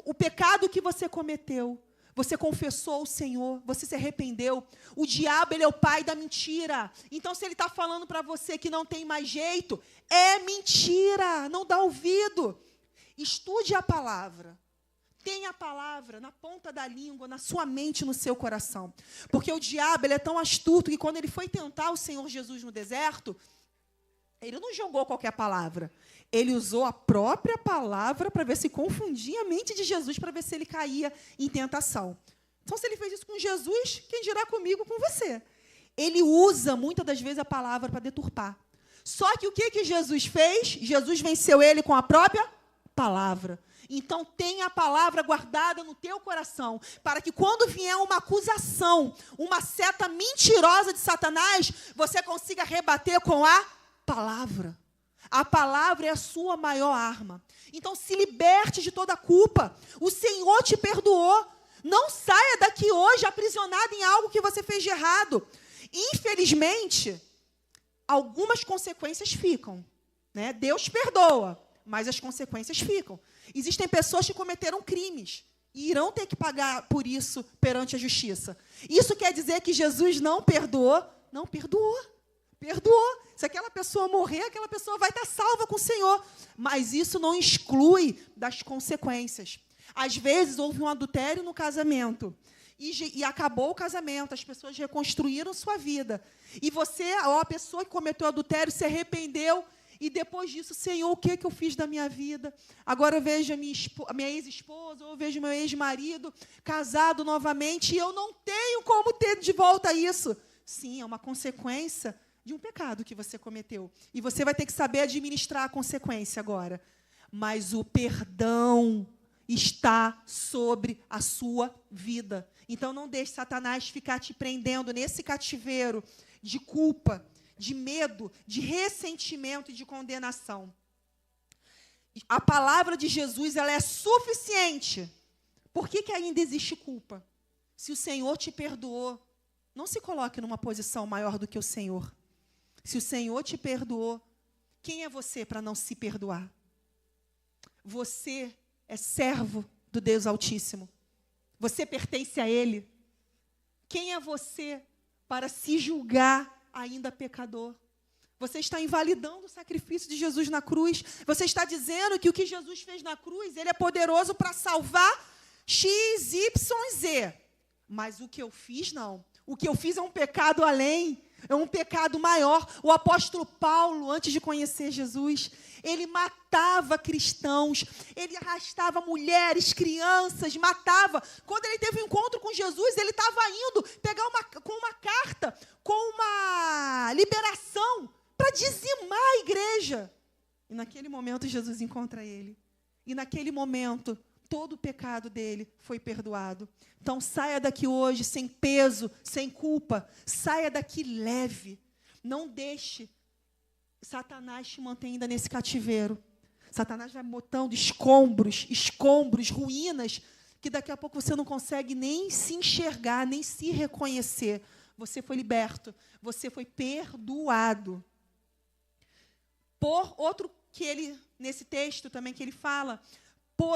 S2: o pecado que você cometeu, você confessou ao Senhor, você se arrependeu, o diabo, ele é o pai da mentira. Então, se ele está falando para você que não tem mais jeito, é mentira, não dá ouvido. Estude a palavra. Tenha a palavra na ponta da língua, na sua mente, no seu coração. Porque o diabo, ele é tão astuto que quando ele foi tentar o Senhor Jesus no deserto, ele não jogou qualquer palavra. Ele usou a própria palavra para ver se confundia a mente de Jesus, para ver se ele caía em tentação. Então, se ele fez isso com Jesus, quem dirá comigo, com você? Ele usa, muitas das vezes, a palavra para deturpar. Só que o que Jesus fez? Jesus venceu ele com a própria palavra. Então, tenha a palavra guardada no teu coração, para que quando vier uma acusação, uma seta mentirosa de Satanás, você consiga rebater com a palavra. A palavra é a sua maior arma. Então, se liberte de toda a culpa. O Senhor te perdoou. Não saia daqui hoje aprisionado em algo que você fez de errado. Infelizmente, algumas consequências ficam. Deus perdoa, mas as consequências ficam. Existem pessoas que cometeram crimes e irão ter que pagar por isso perante a justiça. Isso quer dizer que Jesus não perdoou? Não perdoou. Perdoou. Se aquela pessoa morrer, aquela pessoa vai estar salva com o Senhor. Mas isso não exclui das consequências. Às vezes, houve um adultério no casamento. E acabou o casamento, as pessoas reconstruíram sua vida. E você, a pessoa que cometeu adultério, se arrependeu. E depois disso, Senhor, o que eu fiz da minha vida? Agora eu vejo a minha ex-esposa, ou eu vejo meu ex-marido casado novamente, e eu não tenho como ter de volta isso. Sim, é uma consequência de um pecado que você cometeu. E você vai ter que saber administrar a consequência agora. Mas o perdão está sobre a sua vida. Então, não deixe Satanás ficar te prendendo nesse cativeiro de culpa, de medo, de ressentimento e de condenação. A palavra de Jesus, ela é suficiente. Por que ainda existe culpa? Se o Senhor te perdoou, não se coloque numa posição maior do que o Senhor. Se o Senhor te perdoou, quem é você para não se perdoar? Você é servo do Deus Altíssimo. Você pertence a Ele. Quem é você para se julgar ainda pecador? Você está invalidando o sacrifício de Jesus na cruz. Você está dizendo que o que Jesus fez na cruz, Ele é poderoso para salvar X, Y, Z. Mas o que eu fiz, não. O que eu fiz é um pecado além, é um pecado maior. O apóstolo Paulo, antes de conhecer Jesus, ele matava cristãos, ele arrastava mulheres, crianças, matava. Quando ele teve um encontro com Jesus, ele estava indo pegar com uma carta, com uma liberação, para dizimar a igreja. E naquele momento, Jesus encontra ele. E naquele momento, todo o pecado dele foi perdoado. Então, saia daqui hoje sem peso, sem culpa. Saia daqui leve. Não deixe Satanás te manter ainda nesse cativeiro. Satanás vai botando escombros, ruínas, que daqui a pouco você não consegue nem se enxergar, nem se reconhecer. Você foi liberto, você foi perdoado. Por outro que ele, nesse texto também que ele fala,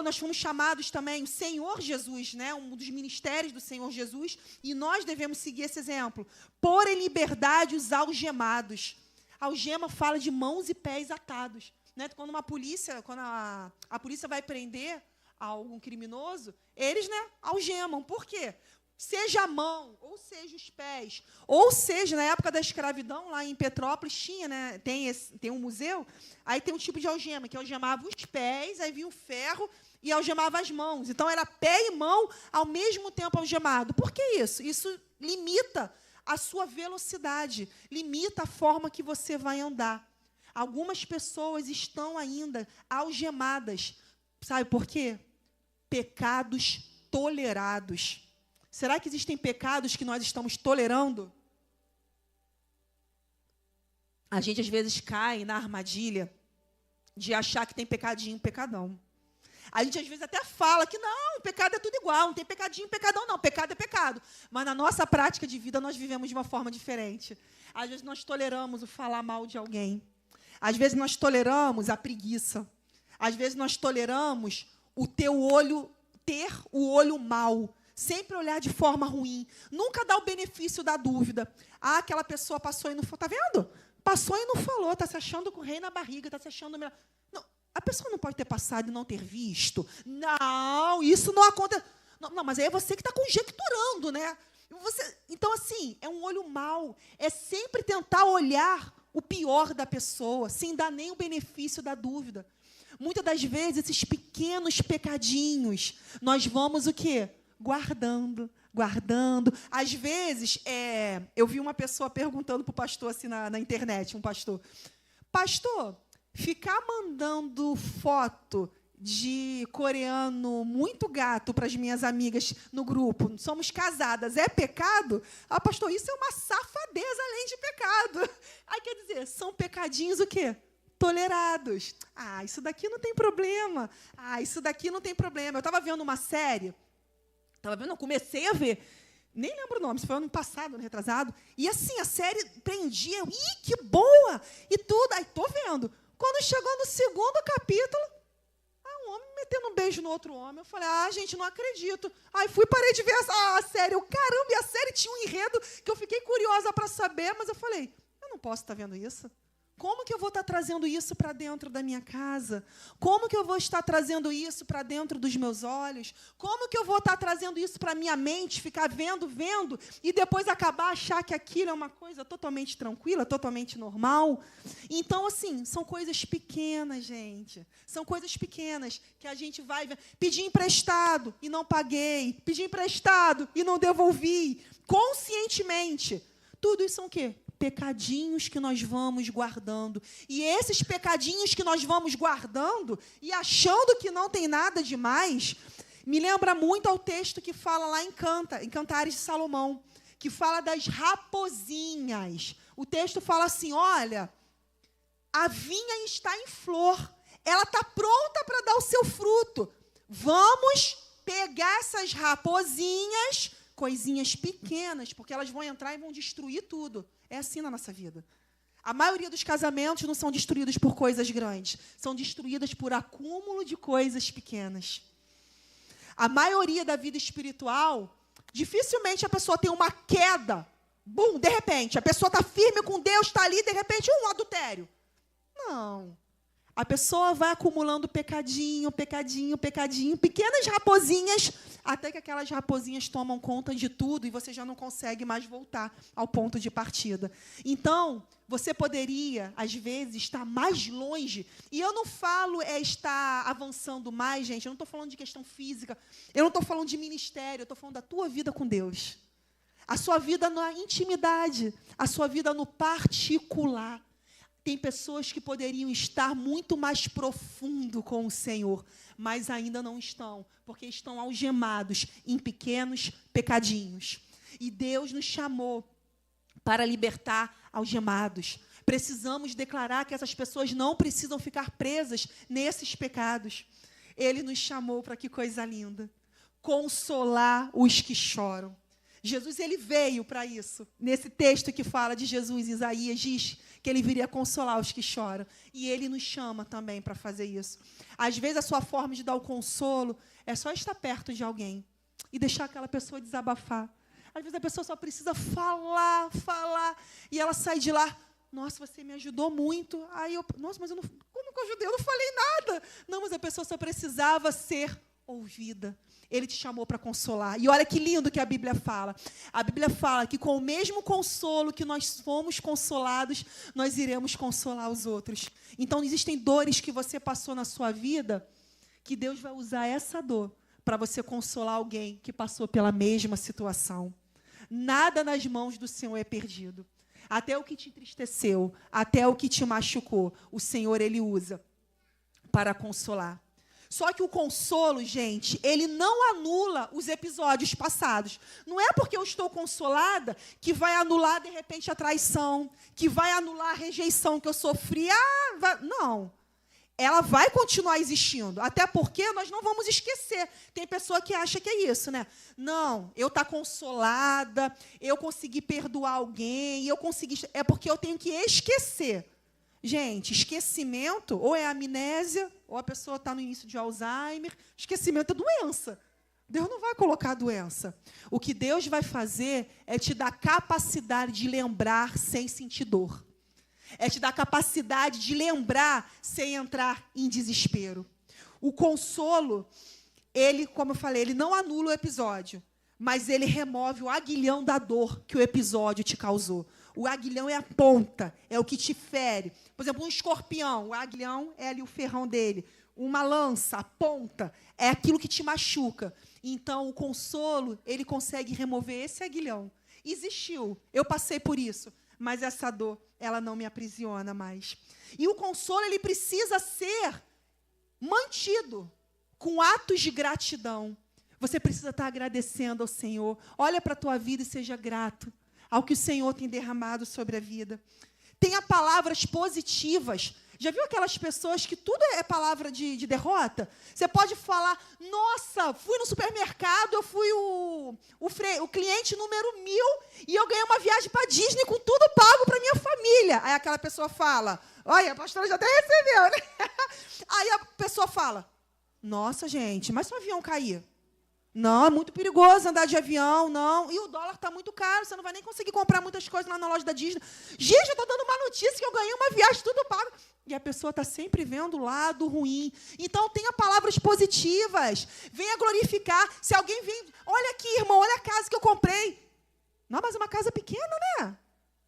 S2: nós fomos chamados também, o Senhor Jesus, né, um dos ministérios do Senhor Jesus, e nós devemos seguir esse exemplo. Pôr em liberdade os algemados. Algema fala de mãos e pés atados. Né? Quando a polícia vai prender algum criminoso, eles, né, algemam. Por quê? Seja a mão, ou seja os pés, ou seja, na época da escravidão, lá em Petrópolis, tinha, né, tem um museu, aí tem um tipo de algema, que algemava os pés, aí vinha o ferro e algemava as mãos. Então, era pé e mão ao mesmo tempo algemado. Por que isso? Isso limita a sua velocidade, limita a forma que você vai andar. Algumas pessoas estão ainda algemadas. Sabe por quê? Pecados tolerados. Será que existem pecados que nós estamos tolerando? A gente, às vezes, cai na armadilha de achar que tem pecadinho, pecadão. A gente, às vezes, até fala que não, pecado é tudo igual, não tem pecadinho, pecadão, não. Pecado é pecado. Mas, na nossa prática de vida, nós vivemos de uma forma diferente. Às vezes, nós toleramos o falar mal de alguém. Às vezes, nós toleramos a preguiça. Às vezes, nós toleramos ter o olho mau. Sempre olhar de forma ruim. Nunca dá o benefício da dúvida. Ah, aquela pessoa passou e não falou. Está vendo? Passou e não falou. Está se achando com o rei na barriga. Está se achando melhor. Não, a pessoa não pode ter passado e não ter visto. Não, isso não acontece. Não, mas aí é você que está conjecturando, né? Então, assim, é um olho mau. É sempre tentar olhar o pior da pessoa, sem dar nem o benefício da dúvida. Muitas das vezes, esses pequenos pecadinhos, nós vamos o quê? Guardando. Às vezes, eu vi uma pessoa perguntando para o pastor, assim, na internet, um pastor, ficar mandando foto de coreano muito gato para as minhas amigas no grupo, somos casadas, é pecado? Ah, pastor, isso é uma safadeza além de pecado. Aí, quer dizer, são pecadinhos o quê? Tolerados. Ah, isso daqui não tem problema. Eu estava vendo uma série, comecei a ver, nem lembro o nome, isso foi ano passado, ano retrasado, e assim, a série prendia, que boa, e tudo, aí estou vendo. Quando chegou no segundo capítulo, um homem metendo um beijo no outro homem, eu falei, gente, não acredito. Aí parei de ver a série, caramba, e a série tinha um enredo que eu fiquei curiosa para saber, mas eu falei, eu não posso estar vendo isso. Como que eu vou estar trazendo isso para dentro da minha casa? Como que eu vou estar trazendo isso para dentro dos meus olhos? Como que eu vou estar trazendo isso para a minha mente, ficar vendo, e depois acabar achar que aquilo é uma coisa totalmente tranquila, totalmente normal? Então, assim, são coisas pequenas, gente. São coisas pequenas que a gente vai pedir emprestado e não paguei, pedir emprestado e não devolvi, conscientemente. Tudo isso são o quê? Pecadinhos que nós vamos guardando. E esses pecadinhos que nós vamos guardando e achando que não tem nada demais, me lembra muito ao texto que fala lá em Cantares de Salomão, que fala das raposinhas. O texto fala assim, olha, a vinha está em flor, ela está pronta para dar o seu fruto. Vamos pegar essas raposinhas, coisinhas pequenas, porque elas vão entrar e vão destruir tudo. É assim na nossa vida. A maioria dos casamentos não são destruídos por coisas grandes, são destruídas por acúmulo de coisas pequenas. A maioria da vida espiritual, dificilmente a pessoa tem uma queda. Bum, de repente, a pessoa está firme com Deus, está ali, de repente, um adultério. Não. A pessoa vai acumulando pecadinho, pequenas raposinhas, até que aquelas raposinhas tomam conta de tudo e você já não consegue mais voltar ao ponto de partida. Então, você poderia, às vezes, estar mais longe. E eu não falo estar avançando mais, gente. Eu não estou falando de questão física. Eu não estou falando de ministério. Eu estou falando da tua vida com Deus. A sua vida na intimidade. A sua vida no particular. Tem pessoas que poderiam estar muito mais profundo com o Senhor, mas ainda não estão, porque estão algemados em pequenos pecadinhos. E Deus nos chamou para libertar algemados. Precisamos declarar que essas pessoas não precisam ficar presas nesses pecados. Ele nos chamou para que coisa linda. Consolar os que choram. Jesus, ele veio para isso. Nesse texto que fala de Jesus, Isaías diz que ele viria consolar os que choram. E ele nos chama também para fazer isso. Às vezes, a sua forma de dar o consolo é só estar perto de alguém e deixar aquela pessoa desabafar. Às vezes, a pessoa só precisa falar, e ela sai de lá. Nossa, você me ajudou muito. Aí nossa, mas como que eu ajudei? Eu não falei nada. Não, mas a pessoa só precisava ser ouvida. Ele te chamou para consolar. E olha que lindo que a Bíblia fala. A Bíblia fala que com o mesmo consolo que nós fomos consolados, nós iremos consolar os outros. Então, existem dores que você passou na sua vida, que Deus vai usar essa dor para você consolar alguém que passou pela mesma situação. Nada nas mãos do Senhor é perdido. Até o que te entristeceu, até o que te machucou, o Senhor, ele usa para consolar. Só que o consolo, gente, ele não anula os episódios passados. Não é porque eu estou consolada que vai anular, de repente, a traição, que vai anular a rejeição que eu sofri. Não. Ela vai continuar existindo. Até porque nós não vamos esquecer. Tem pessoa que acha que é isso, né? Não, eu estou consolada, eu consegui perdoar alguém, é porque eu tenho que esquecer. Gente, esquecimento ou é amnésia, ou a pessoa está no início de Alzheimer. Esquecimento é doença. Deus não vai colocar doença. O que Deus vai fazer é te dar capacidade de lembrar sem sentir dor. É te dar capacidade de lembrar sem entrar em desespero. O consolo, ele, como eu falei, ele não anula o episódio, mas ele remove o aguilhão da dor que o episódio te causou. O aguilhão é a ponta, é o que te fere. Por exemplo, um escorpião, o aguilhão é ali o ferrão dele. Uma lança, a ponta, é aquilo que te machuca. Então, o consolo, ele consegue remover esse aguilhão. Existiu, eu passei por isso, mas essa dor, ela não me aprisiona mais. E o consolo, ele precisa ser mantido com atos de gratidão. Você precisa estar agradecendo ao Senhor. Olha para a tua vida e seja grato ao que o Senhor tem derramado sobre a vida. Tenha palavras positivas. Já viu aquelas pessoas que tudo é palavra de derrota? Você pode falar, nossa, fui no supermercado, eu fui o cliente número 1000 e eu ganhei uma viagem para Disney com tudo pago para minha família. Aí aquela pessoa fala, olha, a pastora já até recebeu, né? Aí a pessoa fala, nossa, gente, mas se o avião cair? Não, é muito perigoso andar de avião, não. E o dólar está muito caro, você não vai nem conseguir comprar muitas coisas lá na loja da Disney. Gente, eu estou dando uma notícia que eu ganhei uma viagem, tudo pago. E a pessoa está sempre vendo o lado ruim. Então, tenha palavras positivas. Venha glorificar. Se alguém vem, olha aqui, irmão, olha a casa que eu comprei. Não, mas é uma casa pequena, né?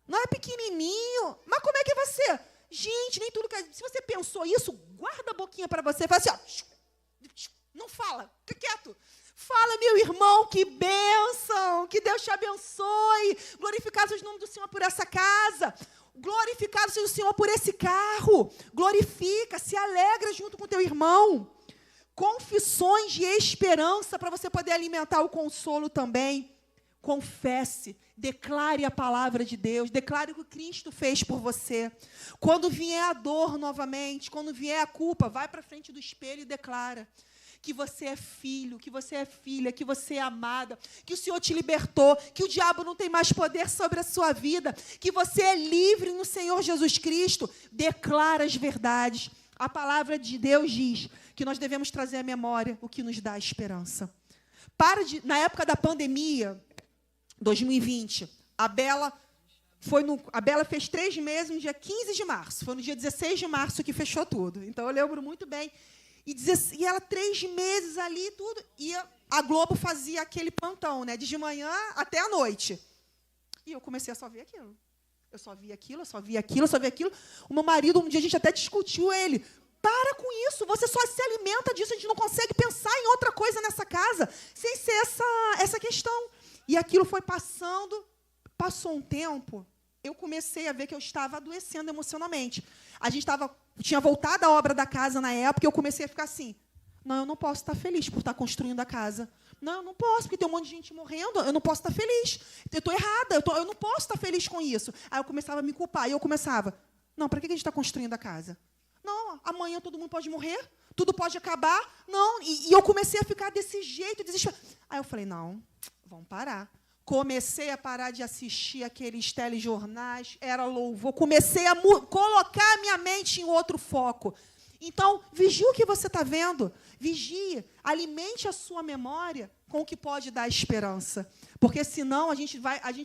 S2: Não é pequenininho. Mas como é que vai ser? Gente, nem tudo que... Se você pensou isso, guarda a boquinha para você. Fala assim, ó, não fala, fica quieto. Fala, meu irmão, que bênção, que Deus te abençoe. Glorificado seja o nome do Senhor por essa casa. Glorificado seja o Senhor por esse carro. Glorifica, se alegra junto com o teu irmão. Confissões de esperança para você poder alimentar o consolo também. Confesse, declare a palavra de Deus, declare o que Cristo fez por você. Quando vier a dor novamente, quando vier a culpa, vai para frente do espelho e declara que você é filho, que você é filha, que você é amada, que o Senhor te libertou, que o diabo não tem mais poder sobre a sua vida, que você é livre no Senhor Jesus Cristo. Declara as verdades. A palavra de Deus diz que nós devemos trazer à memória o que nos dá esperança. Na época da pandemia, 2020, a Bela fez 3 meses no dia 15 de março. Foi no dia 16 de março que fechou tudo. Então, eu lembro muito bem. E ela 3 meses ali, tudo. E a Globo fazia aquele plantão, né? De manhã até a noite. E eu comecei a só ver aquilo. Eu só via aquilo, eu só via aquilo, eu só via aquilo. O meu marido, um dia a gente até discutiu ele. Para com isso, você só se alimenta disso. A gente não consegue pensar em outra coisa nessa casa sem ser essa questão. E aquilo foi passando. Passou um tempo, eu comecei a ver que eu estava adoecendo emocionalmente. A gente tinha voltado a obra da casa na época, e eu comecei a ficar assim, não, eu não posso estar feliz por estar construindo a casa. Não, eu não posso, porque tem um monte de gente morrendo, eu não posso estar feliz. Eu estou errada, eu não posso estar feliz com isso. Aí eu começava a me culpar, e eu começava, não, para que a gente está construindo a casa? Não, amanhã todo mundo pode morrer, tudo pode acabar. Não, e eu comecei a ficar desse jeito, desesperado. Aí eu falei, não, vamos parar. Comecei a parar de assistir aqueles telejornais, era louvor. Comecei a colocar a minha mente em outro foco. Então, vigie o que você está vendo. Vigie, alimente a sua memória com o que pode dar esperança. Porque, senão, a gente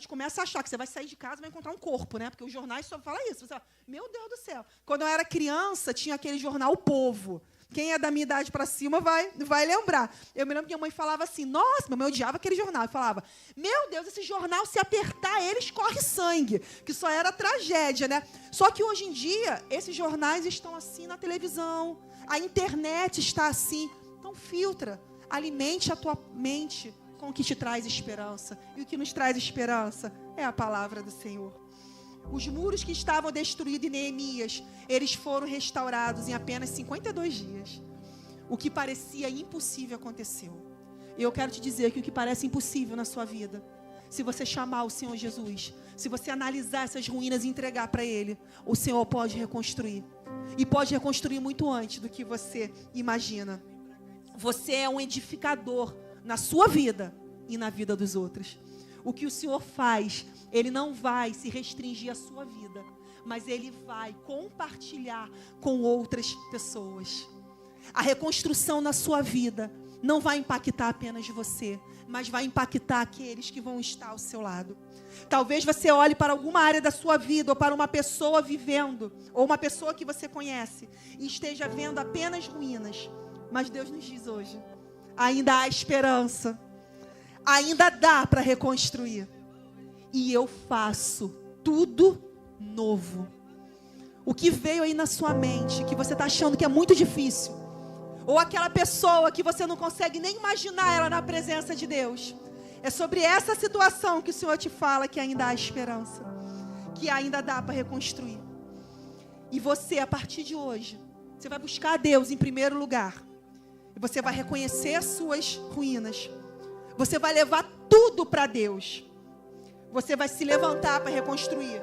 S2: começa a achar que você vai sair de casa e vai encontrar um corpo, né? Porque os jornais só falam isso. Você fala, meu Deus do céu. Quando eu era criança, tinha aquele jornal O Povo. Quem é da minha idade para cima vai lembrar. Eu me lembro que minha mãe falava assim, nossa, minha mãe odiava aquele jornal. Eu falava, meu Deus, esse jornal, se apertar ele, escorre sangue. Que só era tragédia, né? Só que hoje em dia, esses jornais estão assim na televisão. A internet está assim. Então, filtra. Alimente a tua mente com o que te traz esperança. E o que nos traz esperança é a palavra do Senhor. Os muros que estavam destruídos em Neemias, eles foram restaurados em apenas 52 dias. O que parecia impossível aconteceu. E eu quero te dizer que o que parece impossível na sua vida, se você chamar o Senhor Jesus, se você analisar essas ruínas e entregar para Ele, o Senhor pode reconstruir. E pode reconstruir muito antes do que você imagina. Você é um edificador na sua vida e na vida dos outros. O que o Senhor faz, Ele não vai se restringir à sua vida, mas Ele vai compartilhar com outras pessoas. A reconstrução na sua vida não vai impactar apenas você, mas vai impactar aqueles que vão estar ao seu lado. Talvez você olhe para alguma área da sua vida, ou para uma pessoa vivendo, ou uma pessoa que você conhece, e esteja vendo apenas ruínas. Mas Deus nos diz hoje, ainda há esperança. Ainda dá para reconstruir. E eu faço tudo novo. O que veio aí na sua mente, que você está achando que é muito difícil, ou aquela pessoa que você não consegue nem imaginar ela na presença de Deus, é sobre essa situação que o Senhor te fala que ainda há esperança, que ainda dá para reconstruir. E você, a partir de hoje, você vai buscar a Deus em primeiro lugar. E você vai reconhecer as suas ruínas. Você vai levar tudo para Deus. Você vai se levantar para reconstruir.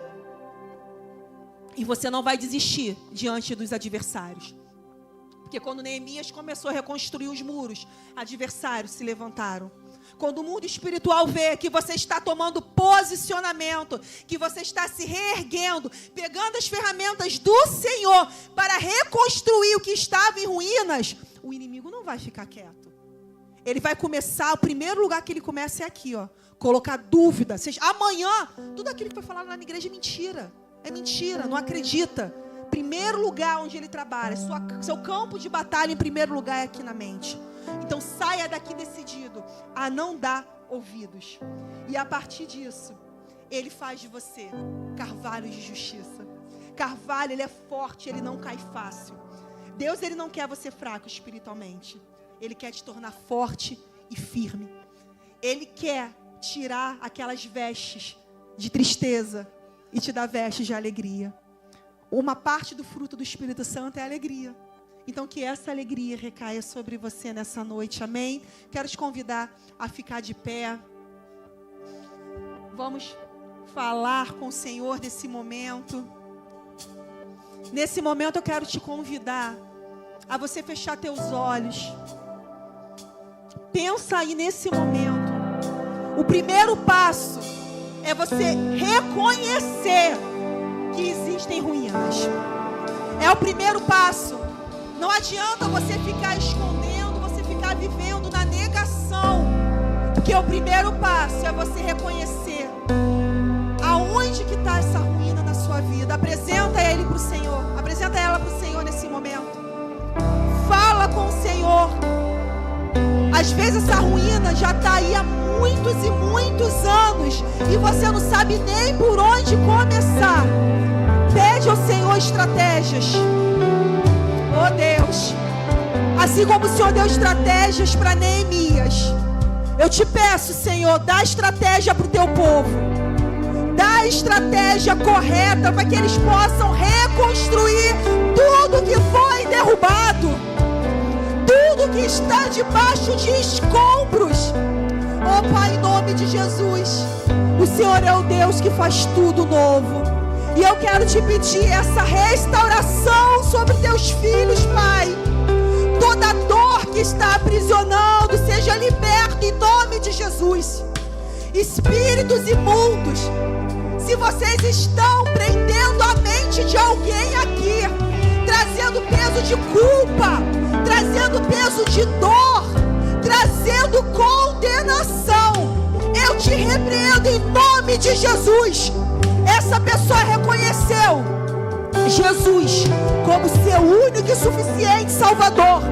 S2: E você não vai desistir diante dos adversários. Porque quando Neemias começou a reconstruir os muros, adversários se levantaram. Quando o mundo espiritual vê que você está tomando posicionamento, que você está se reerguendo, pegando as ferramentas do Senhor para reconstruir o que estava em ruínas, o inimigo não vai ficar quieto. Ele vai começar, o primeiro lugar que ele começa é aqui, ó. Colocar dúvida. Amanhã, tudo aquilo que foi falado lá na igreja é mentira. É mentira, não acredita. Primeiro lugar onde ele trabalha, seu campo de batalha em primeiro lugar é aqui na mente. Então saia daqui decidido a não dar ouvidos. E a partir disso, ele faz de você carvalho de justiça. Carvalho, ele é forte, ele não cai fácil. Deus, ele não quer você fraco espiritualmente. Ele quer te tornar forte e firme. Ele quer tirar aquelas vestes de tristeza e te dar vestes de alegria. Uma parte do fruto do Espírito Santo é a alegria. Então que essa alegria recaia sobre você nessa noite, amém? Quero te convidar a ficar de pé. Vamos falar com o Senhor nesse momento. Nesse momento eu quero te convidar a você fechar teus olhos. Pensa aí nesse momento. O primeiro passo é você reconhecer que existem ruínas. É o primeiro passo. Não adianta você ficar escondendo, você ficar vivendo na negação. Porque o primeiro passo é você reconhecer aonde que está essa ruína na sua vida. Apresenta ele para o Senhor. Apresenta ela para o Senhor nesse momento. Fala com o Senhor. Às vezes essa ruína já está aí há muitos e muitos anos e você não sabe nem por onde começar. Pede ao Senhor estratégias. Oh Deus, assim como o Senhor deu estratégias para Neemias, eu te peço, Senhor, dá estratégia para o teu povo. Dá a estratégia correta para que eles possam reconstruir tudo que foi derrubado, tudo que está debaixo de escombros. Oh Pai, em nome de Jesus, o Senhor é o Deus que faz tudo novo. E eu quero te pedir essa restauração sobre teus filhos, Pai. Toda dor que está aprisionando, seja liberta em nome de Jesus. Espíritos imundos, se vocês estão prendendo a mente de alguém aqui, trazendo peso de culpa, trazendo peso de dor, trazendo condenação, eu te repreendo em nome de Jesus. Essa pessoa reconheceu Jesus como seu único e suficiente Salvador.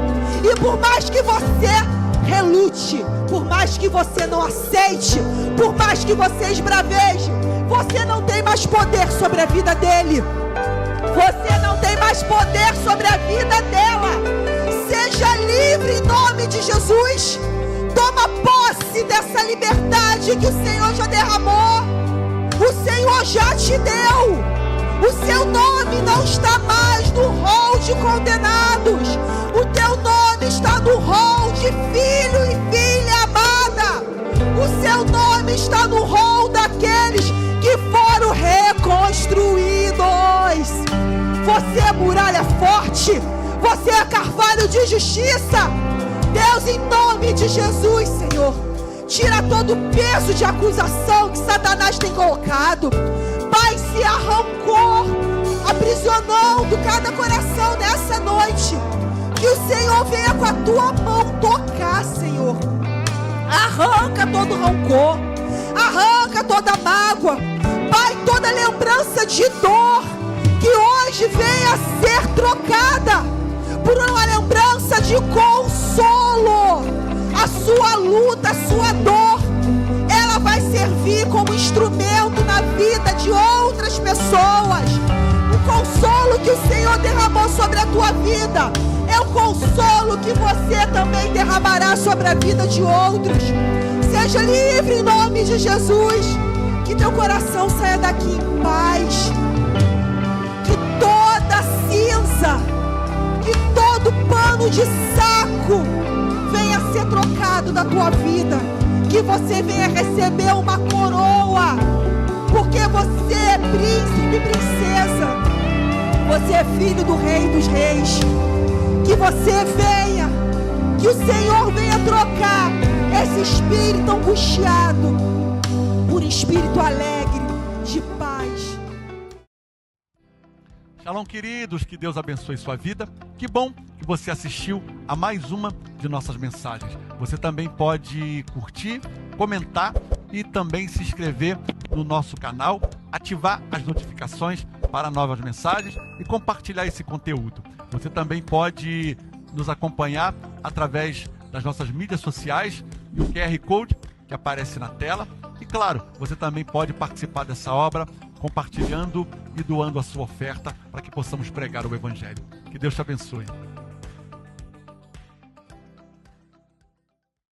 S2: E por mais que você relute, por mais que você não aceite, por mais que você esbraveje, você não tem mais poder sobre a vida dele. Você não tem mais poder sobre a vida dela. Seja livre em nome de Jesus. Toma posse dessa liberdade que o Senhor já derramou. O Senhor já te deu. O seu nome não está mais no rol de condenados. O teu nome está no rol de filho e filha amada. O seu nome está no rol daqueles que foram reconstruídos. Você é muralha forte. Você é carvalho de justiça. Deus, em nome de Jesus, Senhor, tira todo o peso de acusação que Satanás tem colocado. Pai, se arrancou, aprisionando cada coração nessa noite. Que o Senhor venha com a tua mão tocar, Senhor. Arranca todo rancor, arranca toda mágoa. Pai, toda lembrança de dor que hoje venha a ser trocada por uma lembrança de consolo. A sua luta, a sua dor, ela vai servir como instrumento na vida de outras pessoas. O consolo que o Senhor derramou sobre a tua vida é o consolo que você também derramará sobre a vida de outros. Seja livre em nome de Jesus. Que teu coração saia daqui em paz. Que toda cinza, que todo pano de saco venha a ser trocado da tua vida. Que você venha receber uma coroa, porque você é príncipe e princesa. Você é filho do Rei dos Reis. Que você venha, que o Senhor venha trocar esse espírito angustiado por espírito alegre, de paz.
S1: Shalom, queridos, que Deus abençoe sua vida. Que bom que você assistiu a mais uma de nossas mensagens. Você também pode curtir, comentar e também se inscrever no nosso canal, ativar as notificações para novas mensagens e compartilhar esse conteúdo. Você também pode nos acompanhar através das nossas mídias sociais e o QR Code que aparece na tela. E claro, você também pode participar dessa obra compartilhando e doando a sua oferta para que possamos pregar o Evangelho. Que Deus te abençoe.